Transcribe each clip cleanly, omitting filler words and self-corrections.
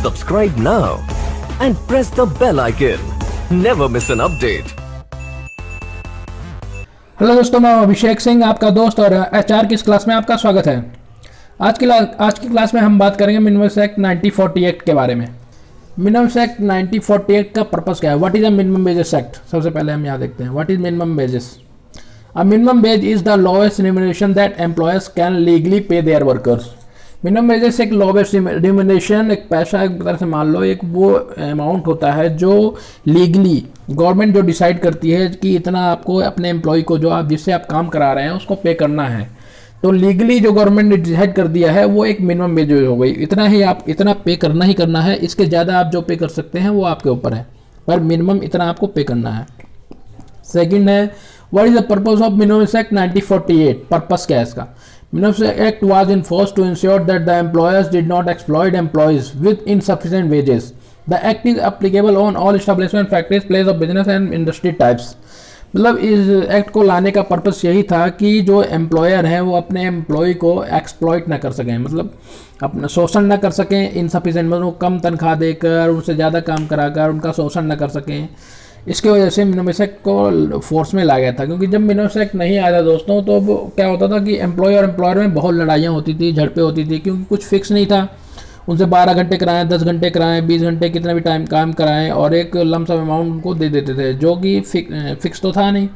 Subscribe now and press the bell icon. Never miss an update. Hello दोस्तों, मैं अभिषेक सिंह आपका दोस्त और एचआर की इस क्लास में आपका स्वागत है। आज की क्लास में हम बात करेंगे मिनिमम एक्ट 1948 के बारे में। मिनिमम एक्ट 1948 का पर्पस क्या है? What is a minimum wages act? सबसे पहले हम यहाँ देखते हैं what is minimum wages. A minimum wage is the lowest remuneration that employers can legally पे देयर वर्कर्स। मिनिमम वेजेस एक लोएस्ट रिम्यूनरेशन, एक पैसा, एक तरह से मान लो एक वो अमाउंट होता है जो लीगली गवर्नमेंट जो डिसाइड करती है कि इतना आपको अपने एम्प्लॉय को, जो आप जिससे आप काम करा रहे हैं, उसको पे करना है। तो लीगली जो गवर्नमेंट ने डिसाइड कर दिया है वो एक मिनिमम वेज हो गई। इतना ही आप इतना पे करना ही करना है। इसके ज़्यादा आप जो पे कर सकते हैं वो आपके ऊपर है, पर मिनिमम इतना आपको पे करना है। सेकंड है what is the purpose of minimum act 1948। Purpose क्या है इसका? Minimum Act was enforced to ensure that the employers did not exploit employees with insufficient wages. The act is applicable on all establishment, factories, places of business and industry types. मतलब इस act को लाने का purpose यही था कि जो employer हैं वो अपने एम्प्लॉय को एक्सप्लॉइट ना कर सकें, मतलब अपना शोषण ना कर सकें। इनसफिशेंट मतलब कम तनख्वाह देकर, उनसे ज़्यादा काम कराकर उनका शोषण ना कर सकें। इसके वजह से मिनिमम एक्ट को फोर्स में लाया गया था, क्योंकि जब मिनिमम एक्ट नहीं आया था दोस्तों, तो क्या होता था कि एम्प्लॉय और एम्प्लॉयर में बहुत लड़ाइयाँ होती थी, झड़पें होती थी, क्योंकि कुछ फिक्स नहीं था। उनसे 12 घंटे कराएं, 10 घंटे कराएं, 20 घंटे, कितना भी टाइम काम कराएं, और एक लमसम अमाउंट उनको दे देते थे, जो कि फिक्स तो था नहीं।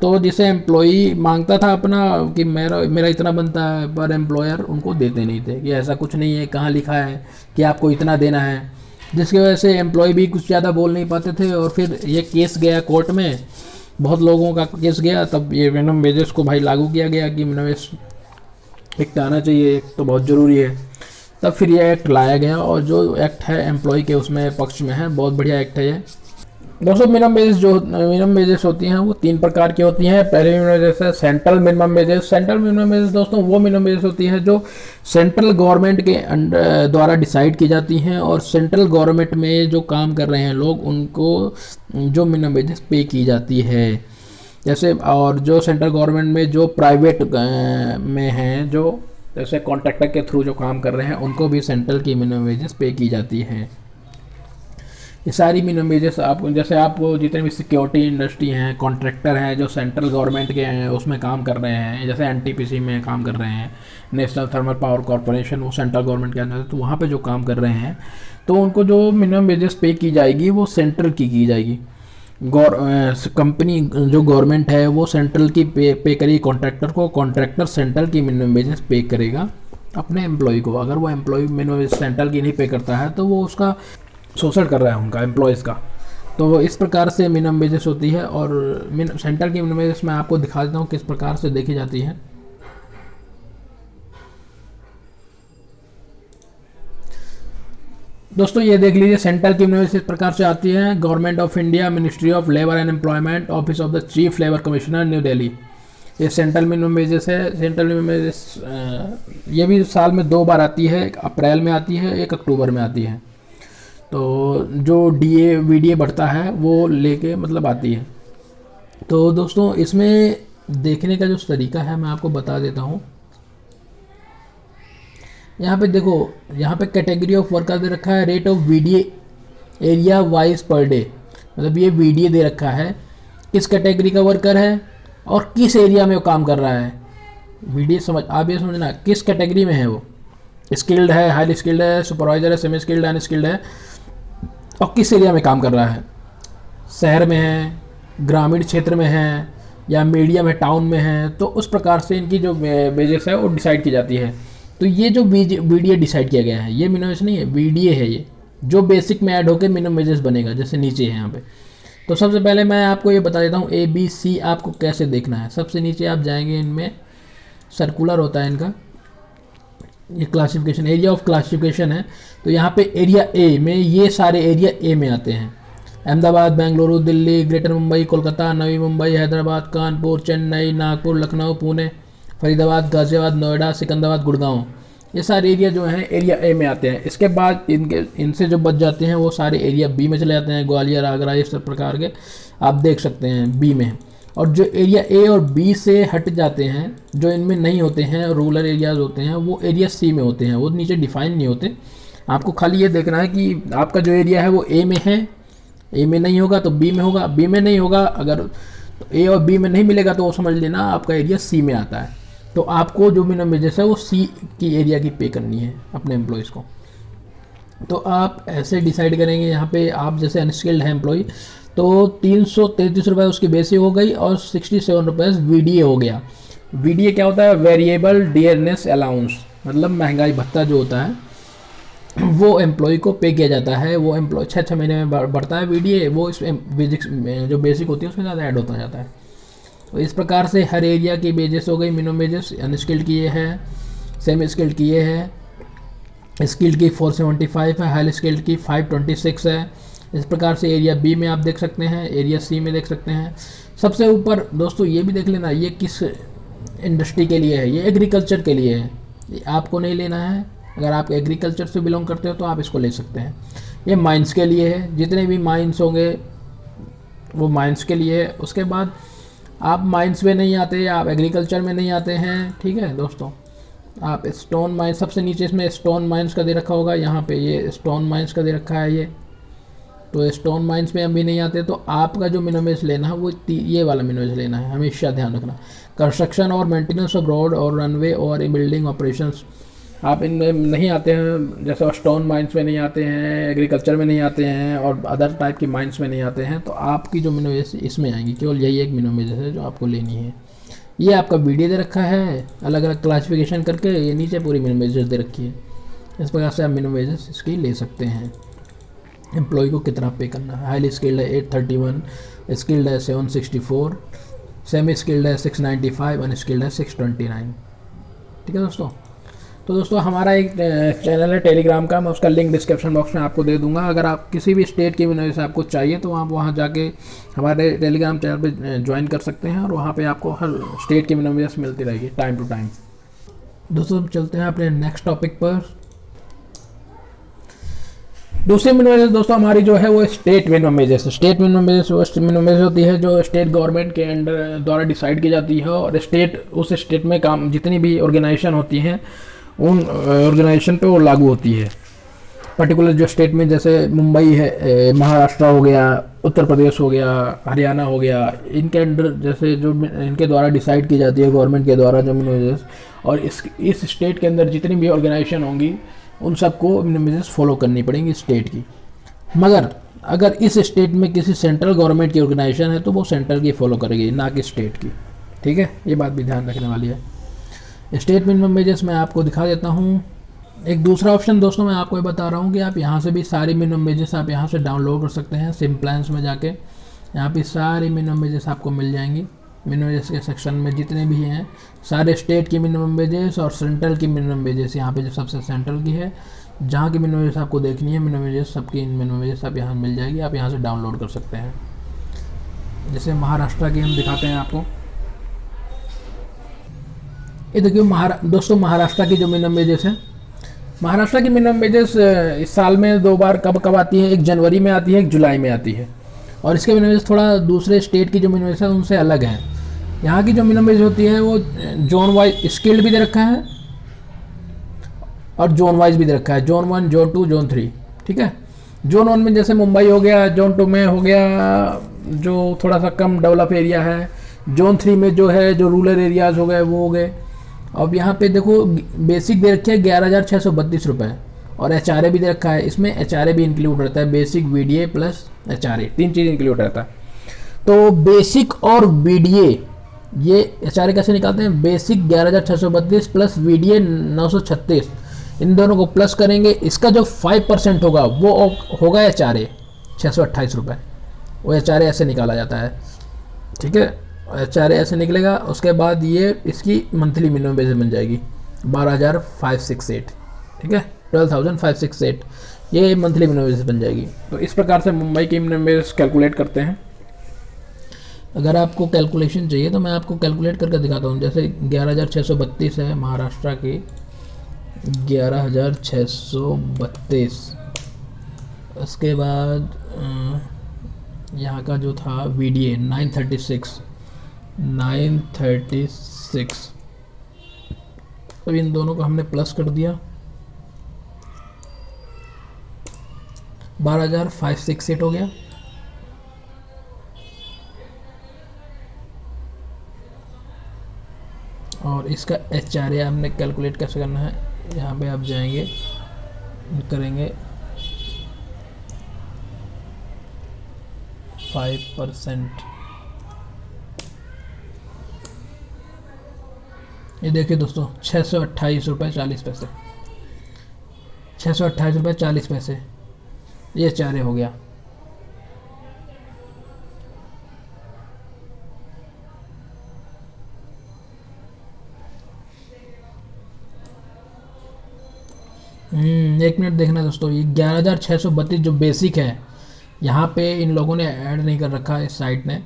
तो जिसे एम्प्लॉई मांगता था अपना कि मेरा इतना बनता है, पर एम्प्लॉयर उनको देते नहीं थे कि ऐसा कुछ नहीं है, कहाँ लिखा है कि आपको इतना देना है। जिसकी वजह से एम्प्लॉय भी कुछ ज़्यादा बोल नहीं पाते थे, और फिर ये केस गया कोर्ट में, बहुत लोगों का केस गया, तब ये मिनिमम वेजेस को भाई लागू किया गया कि मिनिमम एक्ट आना चाहिए, एक तो बहुत ज़रूरी है। तब फिर ये एक्ट लाया गया, और जो एक्ट है एम्प्लॉय के उसमें पक्ष में है, बहुत बढ़िया एक्ट है ये दोस्तों। मिनिमम वेजेस होती हैं वो 3 प्रकार की होती हैं। पहले मिनिमम वेजेस है central minimum wages. Central minimum wages दोस्तों वो मिनिमम वेजेस होती है जो सेंट्रल गवर्नमेंट के द्वारा डिसाइड की जाती हैं, और सेंट्रल गवर्नमेंट में जो काम कर रहे हैं लोग, उनको जो मिनिमम वेजेस पे की जाती है। जैसे और जो सेंट्रल गवर्नमेंट में जो प्राइवेट में हैं, जो जैसे कॉन्ट्रैक्टर के थ्रू जो काम कर रहे हैं, उनको भी सेंट्रल की मिनिमम वेजेस पे की जाती हैं। ये सारी मिनिमम वेजेस आपको जितने भी सिक्योरिटी इंडस्ट्री हैं, कॉन्ट्रैक्टर हैं जो सेंट्रल गवर्नमेंट के हैं उसमें काम कर रहे हैं, जैसे एनटीपीसी में काम कर रहे हैं, नेशनल थर्मल पावर कॉरपोरेशन, वो सेंट्रल गवर्नमेंट के अंदर है, तो वहाँ पे जो काम कर रहे हैं, तो उनको जो मिनिमम वेजेस पे की जाएगी वो सेंट्रल की जाएगी। कंपनी जो गवर्नमेंट है वो सेंट्रल की पे करेगी कॉन्ट्रैक्टर को, कॉन्ट्रैक्टर सेंट्रल की मिनिमम वेजेस पे करेगा अपने एम्प्लॉय को। अगर वो एम्प्लॉय मिनिमम वेज सेंट्रल की नहीं पे करता है तो वो उसका शोषण कर रहा है उनका एम्प्लॉयज़ का। तो इस प्रकार से मिनिमम वेजेस होती है, और सेंट्रल की मिनिमम वेजेस मैं आपको दिखा देता हूँ किस प्रकार से देखी जाती है। दोस्तों ये देख लीजिए, सेंट्रल की मिनिमम वेजेस इस प्रकार से आती है। Government of India, ministry of labour and employment, office of the chief labour commissioner, new Delhi. ये सेंट्रल मिनिमम वेजेस है। सेंट्रल मिनिमम वेजेस ये भी साल में 2 बार आती है, एक अप्रैल में आती है, एक अक्टूबर में आती है। तो जो डीए वीडीए बढ़ता है वो लेके मतलब आती है। तो दोस्तों इसमें देखने का जो तरीका है मैं आपको बता देता हूँ। यहाँ पे देखो, यहाँ पे कैटेगरी ऑफ वर्कर दे रखा है, rate of VDA area wise per day, मतलब ये वीडीए दे रखा है किस कैटेगरी का वर्कर है और किस एरिया में वो काम कर रहा है। वीडीए आप ये समझना किस कैटेगरी में है वो, स्किल्ड है, हाईली स्किल्ड है, सुपरवाइजर है, सेमी स्किल्ड, अनस्किल्ड है, और किस एरिया में काम कर रहा है। शहर में है, ग्रामीण क्षेत्र में है, या मीडियम है, टाउन में है। तो उस प्रकार से इनकी जो वेजेस है वो डिसाइड की जाती है। तो ये जो वीडीए डिसाइड किया गया है, ये मिनिमम वेज नहीं है, वीडीए है ये, जो बेसिक में ऐड होकर मिनिमम वेजेस बनेगा, जैसे नीचे है यहाँ पे। तो सबसे पहले मैं आपको ये बता देता हूँ ABC आपको कैसे देखना है। सबसे नीचे आप जाएंगे, इनमें सर्कुलर होता है इनका, ये क्लासिफिकेशन, एरिया ऑफ क्लासिफिकेशन है। तो यहाँ पे एरिया ए में ये सारे एरिया ए में आते हैं। अहमदाबाद, बेंगलुरु, दिल्ली, ग्रेटर मुंबई, कोलकाता, नवी मुंबई, हैदराबाद, कानपुर, चेन्नई, नागपुर, लखनऊ, पुणे, फरीदाबाद, गाजियाबाद, नोएडा, सिकंदराबाद, गुड़गांव, ये सारे एरिया जो हैं एरिया ए में आते हैं। इसके बाद इनसे जो बच जाते हैं वो सारे एरिया बी में चले जाते हैं, ग्वालियर, आगरा, इस प्रकार के आप देख सकते हैं बी में। और जो एरिया ए और बी से हट जाते हैं, जो इनमें नहीं होते हैं, रूरल एरियाज़ होते हैं, वो एरिया सी में होते हैं, वो नीचे डिफाइन नहीं होते। आपको खाली ये देखना है कि आपका जो एरिया है वो ए में है, ए में नहीं होगा तो बी में होगा, बी में नहीं होगा अगर ए और बी में नहीं मिलेगा तो वो समझ लेना आपका एरिया सी में आता है। तो आपको जो मिनिमम वेजेस है वो सी की एरिया की पे करनी है अपने एम्प्लॉयज़ को। तो आप ऐसे डिसाइड करेंगे, यहाँ पे आप जैसे अनस्किल्ड है एम्प्लॉय तो 333 रुपये उसकी बेसिक हो गई और 67 रुपये वीडीए हो गया। वीडीए क्या होता है? वेरिएबल डियरनेस अलाउंस, मतलब महंगाई भत्ता जो होता है वो एम्प्लॉय को पे किया जाता है। वो एम्प्लॉय 6 महीने में बढ़ता है वीडीए, वो इस जो बेसिक होती है उसमें ज़्यादा ऐड होता जाता है। तो इस प्रकार से हर एरिया की वेजेस हो गई मिनिमम वेजेस। अनस्किल्ड की ये है, सेमी स्किल्ड की ये है, स्किल्ड की 475 है, हाई स्किल्ड की 526 है। इस प्रकार से एरिया बी में आप देख सकते हैं, एरिया सी में देख सकते हैं। सबसे ऊपर दोस्तों ये भी देख लेना ये किस इंडस्ट्री के लिए है, ये एग्रीकल्चर के लिए है, ये आपको नहीं लेना है। अगर आप एग्रीकल्चर से बिलोंग करते हो तो आप इसको ले सकते हैं। ये माइंस के लिए है, जितने भी माइंस होंगे वो माइंस के लिए है। उसके बाद आप माइंस में नहीं आते, आप एग्रीकल्चर में नहीं आते हैं, ठीक है दोस्तों। आप स्टोन माइंस, सबसे नीचे इसमें स्टोन माइंस का दे रखा होगा, यहाँ पे ये स्टोन माइंस का दे रखा है ये, तो स्टोन माइंस में हम भी नहीं आते। तो आपका जो मिनिमम लेना है वो ये वाला मिनिमम लेना है, हमेशा ध्यान रखना। कंस्ट्रक्शन और मेंटेनेंस ऑफ रोड और रनवे और बिल्डिंग ऑपरेशंस आप इनमें नहीं आते हैं, जैसे स्टोन माइंस में नहीं आते हैं, एग्रीकल्चर में नहीं आते हैं और अदर टाइप की माइंस में नहीं आते हैं। तो आपकी जो मिनिमम इसमें आएंगी, केवल यही एक मिनिमम है जो आपको लेनी है। ये आपका वीडियो दे रखा है अलग अलग क्लासिफिकेशन करके, ये नीचे पूरी मिनिमम वेजेस दे रखी है। इस प्रकार से आप मिनिमम वेजेस इसकी ले सकते हैं। एम्प्लॉय को कितना पे करना है, हाईली स्किल्ड है 831, स्किल्ड है 764, सेमी स्किल्ड है 695, अनस्किल्ड है 629। ठीक है दोस्तों। तो दोस्तों हमारा एक चैनल है टेलीग्राम का, मैं उसका लिंक डिस्क्रिप्शन बॉक्स में आपको दे दूंगा। अगर आप किसी भी स्टेट की मिनिमम से आपको चाहिए तो आप वहाँ जाके हमारे टेलीग्राम चैनल पे ज्वाइन कर सकते हैं और वहाँ पे आपको हर स्टेट की मिनिमम मिलती रहेगी टाइम टू टाइम। दोस्तों चलते हैं अपने नेक्स्ट टॉपिक पर। दूसरी मिनिमम वेजेस दोस्तों हमारी जो है वो state minimum wages. State minimum wages वो मिनिमम वेजेस होती है जो स्टेट गवर्नमेंट के अंडर द्वारा डिसाइड की जाती है और स्टेट उस स्टेट में काम जितनी भी ऑर्गेनाइजेशन होती हैं उन ऑर्गेनाइजेशन पे वो लागू होती है। पर्टिकुलर जो स्टेट में जैसे मुंबई है, महाराष्ट्र हो गया, उत्तर प्रदेश हो गया, हरियाणा हो गया, इनके अंडर जैसे जो इनके द्वारा डिसाइड की जाती है गवर्नमेंट के द्वारा जो मिनिमम वेजेस, और इस स्टेट के अंदर जितनी भी ऑर्गेनाइजेशन होंगी उन सबको मिनिमम वेजेस फॉलो करनी पड़ेंगी स्टेट की। मगर अगर इस स्टेट में किसी सेंट्रल गवर्नमेंट की ऑर्गेनाइजेशन है तो वो सेंट्रल की फॉलो करेगी, ना कि स्टेट की। ठीक है, ये बात भी ध्यान रखने वाली है। स्टेट मिनिमम वेजेस मैं आपको दिखा देता हूँ। एक दूसरा ऑप्शन दोस्तों मैं आपको ये बता रहा हूँ कि आप यहाँ से भी सारी मिनिमम वेजेस आप यहाँ से डाउनलोड कर सकते हैं। सिम प्लान्स में जाके यहाँ पे सारी मिनिमम वेजेस आपको मिल जाएंगी। मिनिमम वेजेस के सेक्शन में जितने भी हैं सारे स्टेट की मिनिमम वेजेस और सेंट्रल की मिनिमम वेजेस, यहाँ पे जो सबसे सेंट्रल की है जहाँ की मिनिमम वेजेस आपको देखनी है, मिनिमम वेजेस सबकी मिनिमम वेजेस आप यहाँ मिल जाएगी, आप यहाँ से डाउनलोड कर सकते हैं। जैसे महाराष्ट्र की हम दिखाते हैं आपको। ये देखिए दोस्तों महाराष्ट्र की जो मिनिमम वेजेस है, महाराष्ट्र की मिनिमम वेजेस इस साल में 2 बार कब आती है, एक जनवरी में आती है, एक जुलाई में आती है। और इसके मिनिमम वेजेस थोड़ा दूसरे स्टेट की जो मिनिमम वेजेस है उनसे अलग है। यहाँ की जो मिनिमम वेज होती है वो जोन वाइज स्किल्ड भी दे रखा है और जोन वाइज भी दे रखा है, जोन 1, जोन 2, जोन 3। ठीक है, जोन 1 में जैसे मुंबई हो गया, जोन 2 में हो गया जो थोड़ा सा कम डेवलप एरिया है, जोन 3 में जो है जो रूरल एरियाज़ हो गए वो हो गए। अब यहाँ पे देखो बेसिक दे रखे है 11,632 रुपये और HRA भी दे रखा है। इसमें HRA भी इंक्लूड रहता है, बेसिक VDA प्लस HRA 3 चीज़ इंक्लूड रहता है। तो बेसिक और VDA ये HRA कैसे निकालते हैं, बेसिक 11,632 प्लस VDA 936, इन दोनों को प्लस करेंगे, इसका जो 5% होगा वो होगा HRA 628 रुपये। वो HRA ऐसे निकाला जाता है। ठीक है, HRA ऐसे निकलेगा। उसके बाद ये इसकी मंथली मिनिमम वेज बन जाएगी 12,568। ठीक है, 12,568 ये मंथली मिनिमम वेज बन जाएगी। तो इस प्रकार से मुंबई की मिनिमम वेज कैलकुलेट करते हैं। अगर आपको कैलकुलेशन चाहिए तो मैं आपको कैलकुलेट करके दिखाता हूँ। जैसे 11,632 है महाराष्ट्र की, 11,632। उसके बाद यहाँ का जो था VDA 936। अब इन दोनों को हमने प्लस कर दिया। 12,568 हो गया। और इसका HRA हमने कैलकुलेट कैसे करना है, यहाँ पे आप जाएंगे, करेंगे 5%। ये देखिए दोस्तों, 628 रुपये 40 पैसे, 628 रुपये 40 पैसे ये HRA हो गया। एक मिनट देखना दोस्तों, ये 11,632 जो बेसिक है, यहाँ पे इन लोगों ने ऐड नहीं कर रखा है इस साइट ने।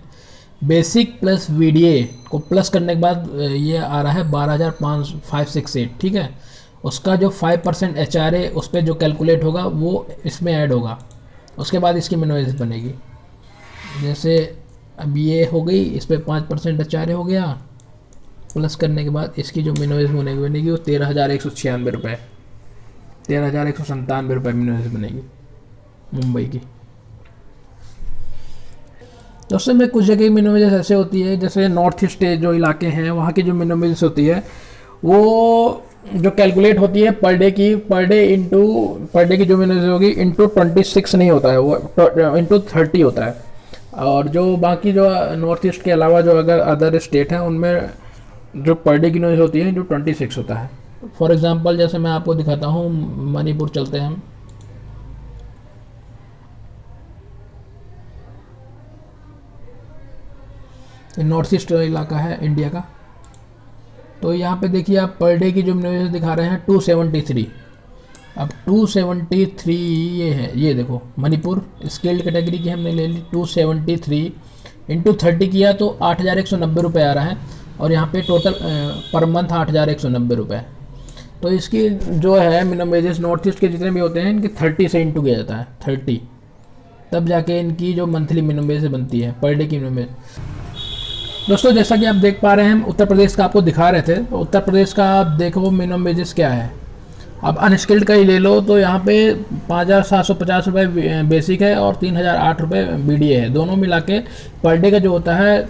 बेसिक प्लस VDA को प्लस करने के बाद ये आ रहा है 12,568, ठीक है। उसका जो 5% HRA उस पर जो कैलकुलेट होगा वो इसमें ऐड होगा, उसके बाद इसकी मिनिमम बनेगी। जैसे अब ये हो गई, इस पर 5% HRA हो गया, प्लस करने के बाद इसकी जो मिनिमम बनेगी वो 13,196 रुपये, 13,197 रुपये मिनिमम बनेगी मुंबई की। दोस्तों में कुछ जगह मिनिमम ऐसे होती है, जैसे नॉर्थ ईस्ट जो इलाके हैं वहाँ की जो मिनिमम होती है वो जो कैलकुलेट होती है पर डे की, पर डे की जो मिनिमम होगी इंटू 26 नहीं होता है, वो इंटू 30 होता है। और जो बाकी जो नॉर्थ ईस्ट के अलावा जो अगर अदर स्टेट हैं उनमें जो पर डे की मिनिमम होती है इंटू 26 होता है। फॉर एग्जांपल जैसे मैं आपको दिखाता हूँ, मणिपुर चलते हैं हम। नॉर्थ ईस्ट इलाका है इंडिया का, तो यहाँ पे देखिए आप पर डे की जो मिनिमम दिखा रहे हैं 273। अब 273 ये है, ये देखो मणिपुर स्किल्ड कैटेगरी की हमने ले ली, 273 इंटू 30 किया तो 8,190 रुपये आ रहा है। और यहाँ पे टोटल पर मंथ 8,190 रुपये। तो इसकी जो है मिनिमम वेजेस नॉर्थ ईस्ट के जितने भी होते हैं इनकी 30 से इंटू किया जाता है, 30, तब जाके इनकी जो मंथली मिनिमम वेज बनती है, पर डे की मिनिमम वेज। दोस्तों जैसा कि आप देख पा रहे हैं, हम उत्तर प्रदेश का आपको दिखा रहे थे, तो उत्तर प्रदेश का आप देखो मिनिमम वेजेस क्या है। अब अनस्किल्ड का ही ले लो तो यहाँ पे 5,750 रुपये बेसिक है और 3,008 रुपये BDA है। दोनों मिला के पर डे का जो होता है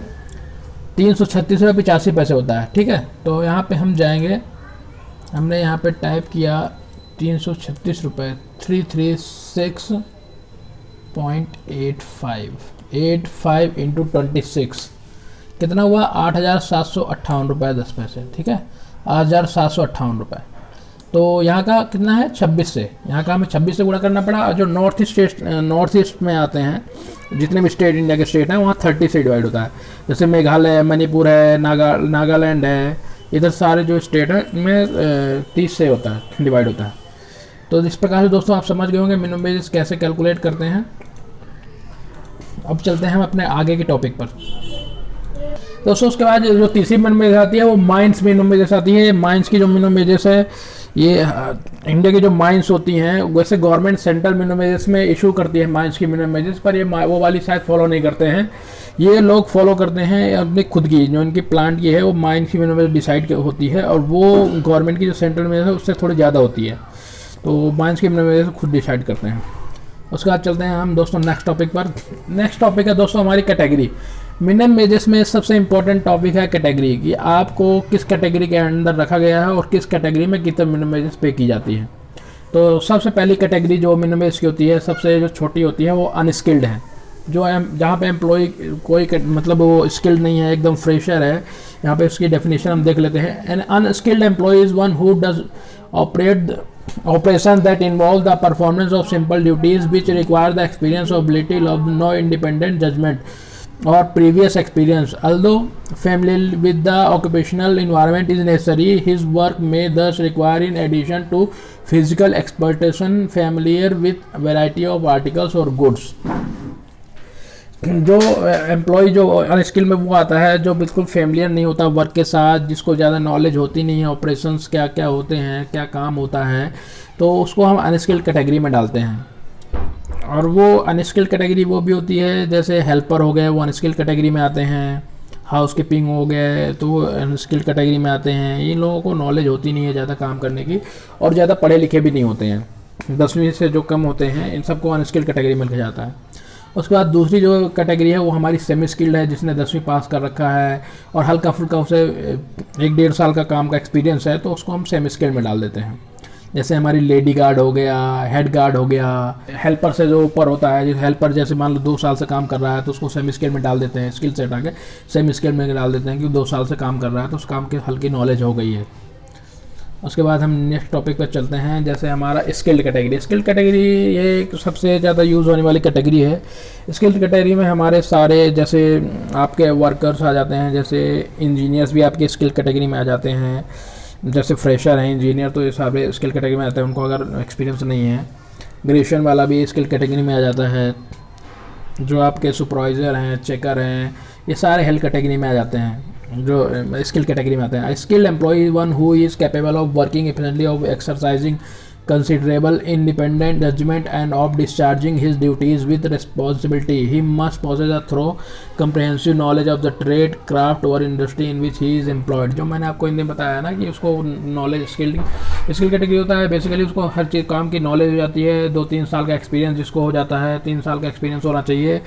336 रुपये 85 पैसे होता है, ठीक है। तो यहाँ पे हम जाएंगे, हमने यहाँ पे टाइप किया 336 रुपये 336.85 इंटू 26 कितना हुआ, 8,758 रुपये 10 पैसे, ठीक है, 8,758 रुपये। तो यहाँ का कितना है 26 से, यहाँ का हमें 26 से गुणा करना पड़ा। और जो नॉर्थ ईस्ट में आते हैं जितने भी स्टेट इंडिया के स्टेट हैं वहाँ 30 से डिवाइड होता है। जैसे मेघालय है, मणिपुर है, नागालैंड है, इधर सारे जो स्टेट हैं इनमें 30 से होता है, डिवाइड होता है। तो इस प्रकार से दोस्तों आप समझ गए होंगे मिनिमम वेजेस कैसे कैलकुलेट करते हैं। अब चलते हैं हम अपने आगे के टॉपिक पर। दोस्तों उसके बाद जो तीसरी मिनिमम वेजेस आती है वो माइंस मिनिमम वेजेस आती है। माइंस की जो मिनिमम वेजेस है, ये इंडिया की जो माइंस होती हैं वैसे गवर्नमेंट सेंट्रल मिनिमम वेजेस में इशू करती है माइंस की मिनिमम वेजेस, पर ये वो वाली शायद फॉलो नहीं करते हैं। ये लोग फॉलो करते हैं अपनी खुद की, जो इनकी प्लांट की है वो माइंस की मिनिमम वेज डिसाइड होती है, और वो गवर्नमेंट की जो सेंट्रल मिनिमम है उससे थोड़ी ज़्यादा होती है। तो माइंस की मिनिमम वेज खुद डिसाइड करते हैं। उसके बाद चलते हैं हम दोस्तों नेक्स्ट टॉपिक पर। नेक्स्ट टॉपिक है दोस्तों हमारी कैटेगरी। मिनिमम वेजेस में सबसे इंपॉर्टेंट टॉपिक है कैटेगरी, कि आपको किस कैटेगरी के अंदर रखा गया है और किस कैटेगरी में कितने मिनिमम वेजेस पे की जाती है। तो सबसे पहली कैटेगरी जो मिनिमम वेज की होती है, सबसे जो छोटी होती है वो अनस्किल्ड है, जो जहाँ पे एम्प्लॉय कोई मतलब वो स्किल्ड नहीं है, एकदम फ्रेशर है। यहाँ पे उसकी डेफिनेशन हम देख लेते हैं। An unskilled employ is one who does operate operations that involve the performance of simple duties which require the experience or ability of no independent judgment or previous experience. Although familiar with the occupational environment is necessary, his work may thus require, in addition to physical expertise, familiar with variety of articles or goods. जो employ जो unskilled में वो आता है जो बिल्कुल familiar नहीं होता वर्क के साथ, जिसको ज़्यादा नॉलेज होती नहीं है ऑपरेशंस क्या क्या होते हैं, क्या काम होता है, तो उसको हम अनस्किल्ड कैटेगरी में डालते हैं। और वो अनस्किल्ड कैटेगरी वो भी होती है, जैसे हेल्पर हो गए वो अनस्किल्ड कैटेगरी में आते हैं, हाउस कीपिंग हो गए तो वो अनस्किल्ड कैटेगरी में आते हैं। इन लोगों को नॉलेज होती नहीं है ज़्यादा काम करने की और ज़्यादा पढ़े लिखे भी नहीं होते हैं। 10वीं से जो कम होते हैं इन सबको अनस्किल्ड कैटेगरी में लिखा जाता है। उसके बाद दूसरी जो कैटेगरी है वो हमारी सेमी स्किल्ड है, जिसने 10वीं पास कर रखा है और हल्का फुल्का उसे 1-1.5 साल का काम का एक्सपीरियंस है, तो उसको हम सेमी स्किल्ड में डाल देते हैं। जैसे हमारी लेडी गार्ड हो गया, हेड गार्ड हो गया, हेल्पर से जो ऊपर होता है, हेल्पर जैसे मान लो 2 साल से काम कर रहा है तो उसको सेमी स्किल में डाल देते हैं, स्किल से हटा के सेमी स्किल में डाल देते हैं, क्योंकि 2 साल से काम कर रहा है तो उस काम की हल्की नॉलेज हो गई है। उसके बाद हम नेक्स्ट टॉपिक पर चलते हैं, जैसे हमारा स्किल्ड कैटेगरी। स्किल्ड कैटेगरी ये एक सबसे ज़्यादा यूज़ होने वाली कैटेगरी है। स्किल्ड कैटेगरी में हमारे सारे जैसे आपके वर्कर्स आ जाते हैं, जैसे इंजीनियर्स भी आपके स्किल्ड कैटेगरी में आ जाते हैं। जैसे फ्रेशर हैं इंजीनियर, तो ये सारे स्किल कैटेगरी में आते हैं, उनको अगर एक्सपीरियंस नहीं है। ग्रेजुएशन वाला भी स्किल कैटेगरी में आ जाता है। जो आपके सुपरवाइज़र हैं, चेकर हैं, ये सारे हेल्थ कैटेगरी में आ जाते हैं, जो स्किल कैटेगरी में आते हैं। Skilled employ one who is capable of working efficiently, of exercising considerable independent judgment and of discharging his duties with responsibility. He must possess a thorough comprehensive knowledge of the trade, craft or industry in which he is employed. जो मैंने आपको इनने बताया ना कि उसको knowledge skill category होता है, बेसिकली उसको हर चीज़ काम की नॉलेज हो जाती है। 2-3 साल का एक्सपीरियंस जिसको हो जाता है, 3 साल का एक्सपीरियंस होना चाहिए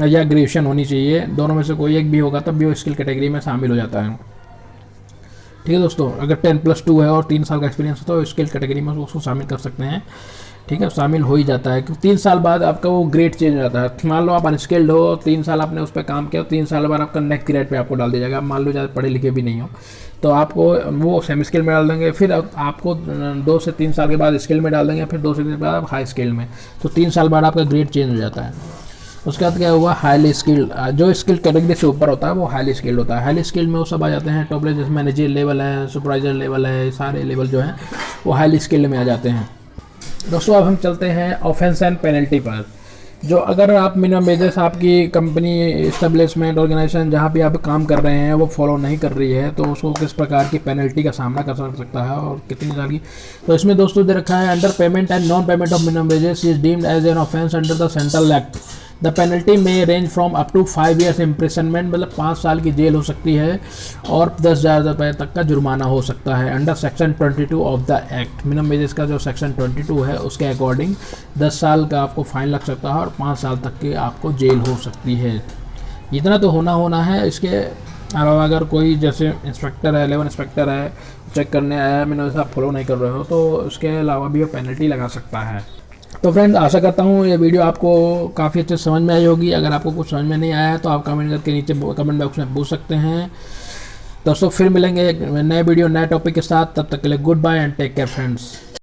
या ग्रेजुएशन होनी चाहिए, दोनों में से कोई एक भी होगा तब भी वो स्किल कैटेगरी में शामिल हो जाता है। ठीक है दोस्तों, अगर 10+2 है और 3 साल का एक्सपीरियंस है तो स्किल कैटेगरी में उसको शामिल कर सकते हैं। ठीक है, शामिल हो ही जाता है, क्योंकि 3 साल बाद आपका वो ग्रेड चेंज हो जाता है। मान लो आप अनस्किल्ड हो, 3 साल आपने उस पर काम किया, 3 साल बाद आपका नेक्स्ट ग्रेड पे आपको डाल दिया जाएगा। मान लो ज़्यादा पढ़े लिखे भी नहीं हो तो आपको वो सेमी स्किल में डाल देंगे, फिर आपको 2 से 3 साल के बाद स्किल में डाल देंगे, फिर 2 से 3 साल बाद आप हाई स्किल में, तो 3 साल बाद आपका ग्रेड चेंज हो जाता है। उसके बाद क्या हुआ, हाईली स्किल्ड। जो स्किल कैटेगरी से ऊपर होता है वो हाईली स्किल्ड होता है। हाईली स्किल्ड में वो सब आ जाते हैं, टॉप लेवल जैसे मैनेजर लेवल है, सुपरवाइजर लेवल है, सारे लेवल जो हैं वो हाईली स्किल्ड में आ जाते हैं। दोस्तों अब हम चलते हैं ऑफेंस एंड पेनल्टी पर। जो अगर आप मिनिमम वेजेस आपकी कंपनी, इस्टेब्लिशमेंट, ऑर्गेनाइजेशन जहाँ भी आप काम कर रहे हैं वो फॉलो नहीं कर रही है तो उसको किस प्रकार की पेनल्टी का सामना कर सकता है और कितनी साल की। तो इसमें दोस्तों दे रखा है, under payment and non payment of minimum wages is deemed as an offence under the central act. The penalty में range from up to 5 years imprisonment, मतलब 5 साल की जेल हो सकती है और 10,000 रुपये तक का जुर्माना हो सकता है। Under section 22 of the act, minimum wages का जो सेक्शन 22 है उसके अकॉर्डिंग 10 साल का आपको फाइन लग सकता है और 5 साल तक की आपको जेल हो सकती है। इतना तो होना है। इसके अलावा अगर कोई जैसे इंस्पेक्टर है, लेवल इंस्पेक्टर है, चेक करने आया है, मैंने आप फॉलो नहीं कर रहे हो तो उसके अलावा भी वो पेनल्टी लगा सकता है। तो फ्रेंड आशा करता हूँ ये वीडियो आपको काफ़ी अच्छे समझ में आई होगी। अगर आपको कुछ समझ में नहीं आया तो आप कमेंट करके नीचे कमेंट बॉक्स में पूछ सकते हैं। दोस्तों फिर मिलेंगे एक नए वीडियो नए टॉपिक के साथ, तब तक के लिए goodbye and take care friends.